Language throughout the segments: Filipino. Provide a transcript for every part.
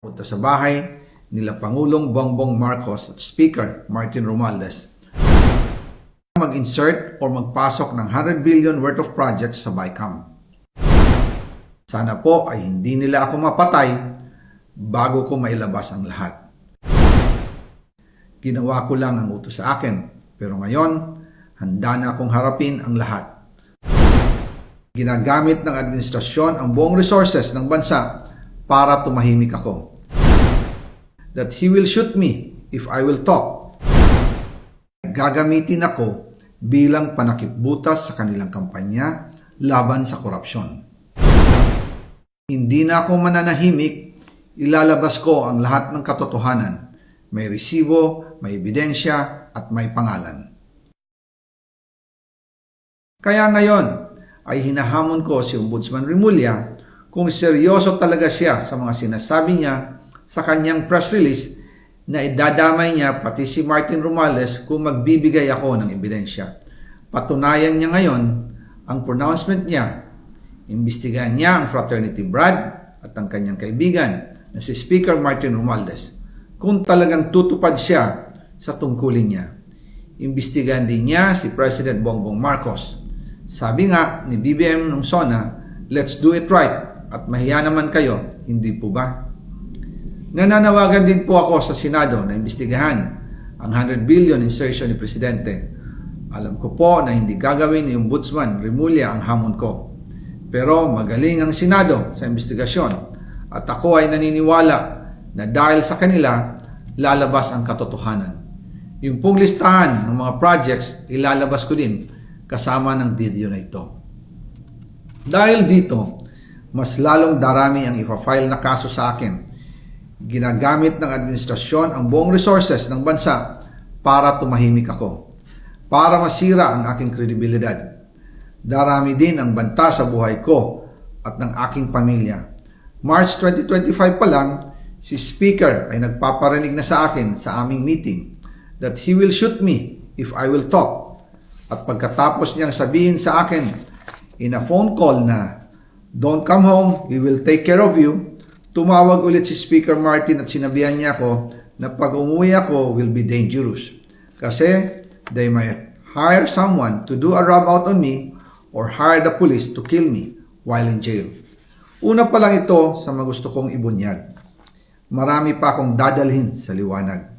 Punta sa bahay nila Pangulong Bongbong Marcos at Speaker Martin Romualdez mag-insert o magpasok ng 100 billion worth of projects sa BICAM. Sana po ay hindi nila ako mapatay bago ko mailabas ang lahat. Ginawa ko lang ang utos sa akin, pero ngayon, handa na akong harapin ang lahat. Ginagamit ng administrasyon ang buong resources ng bansa para tumahimik ako. That he will shoot me if I will talk. Gagamitin ako bilang panakipbutas sa kanilang kampanya laban sa korupsyon. Hindi na ako mananahimik, ilalabas ko ang lahat ng katotohanan. May resibo, may ebidensya, at may pangalan. Kaya ngayon ay hinahamon ko si Ombudsman Remulla kung seryoso talaga siya sa mga sinasabi niya sa kanyang press release na idadamay niya pati si Martin Romualdez kung magbibigay ako ng ebidensya. Patunayan niya ngayon ang pronouncement niya. Imbestigahan niya ang fraternity Brad at ang kanyang kaibigan na si Speaker Martin Romualdez kung talagang tutupad siya sa tungkulin niya. Imbestigahan din niya si President Bongbong Marcos. Sabi nga ni BBM nung SONA, let's do it right at mahiya naman kayo, hindi po ba? Nananawagan din po ako sa Senado na imbestigahan ang 100 billion insertion ni Presidente. Alam ko po na hindi gagawin ni Ombudsman Remulla ang hamon ko. Pero magaling ang Senado sa investigasyon at ako ay naniniwala na dahil sa kanila, lalabas ang katotohanan. Yung pong listahan ng mga projects, ilalabas ko din kasama ng video na ito. Dahil dito, mas lalong darami ang ipa-file na kaso sa akin. Ginagamit ng administrasyon ang buong resources ng bansa para tumahimik ako, para masira ang aking kredibilidad. Darami din ang banta sa buhay ko at ng aking pamilya. March 2025 pa lang, si Speaker ay nagpaparinig na sa akin sa aming meeting that he will shoot me if I will talk. At pagkatapos niyang sabihin sa akin in a phone call na, don't come home, we will take care of you, tumawag ulit si Speaker Martin at sinabihan niya ako na pag umuwi ako will be dangerous. Kasi they might hire someone to do a rub out on me or hire the police to kill me while in jail. Una pa lang ito sa magusto kong ibunyag. Marami pa akong dadalhin sa liwanag.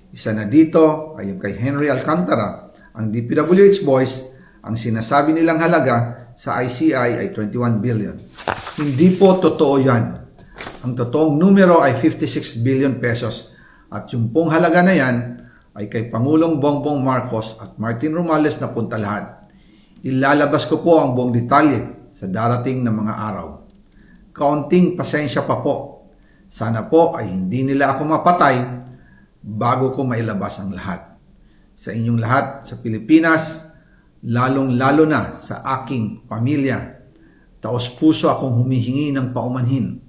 Isa na dito ay yung kay Henry Alcantara, ang DPWH boys, ang sinasabi nilang halaga sa ICI ay 21 billion. Hindi po totoo yan. Ang totoong numero ay 56 billion pesos at yung pong halaga na yan ay kay Pangulong Bongbong Marcos at Martin Romualdez na punta lahat. Ilalabas ko po ang buong detalye sa darating na mga araw. Kaunting pasensya pa po. Sana po ay hindi nila ako mapatay bago ko mailabas ang lahat. Sa inyong lahat sa Pilipinas, lalong-lalo na sa aking pamilya, taos-puso akong humihingi ng paumanhin.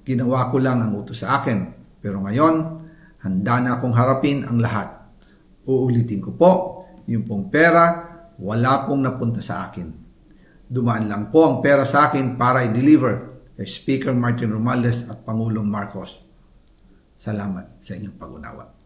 Ginawa ko lang ang utos sa akin, pero ngayon, handa na akong harapin ang lahat. Uulitin ko po, yung pong pera, wala pong napunta sa akin. Dumaan lang po ang pera sa akin para i-deliver kay Speaker Martin Romualdez at Pangulong Marcos. Salamat sa inyong pag-unawa.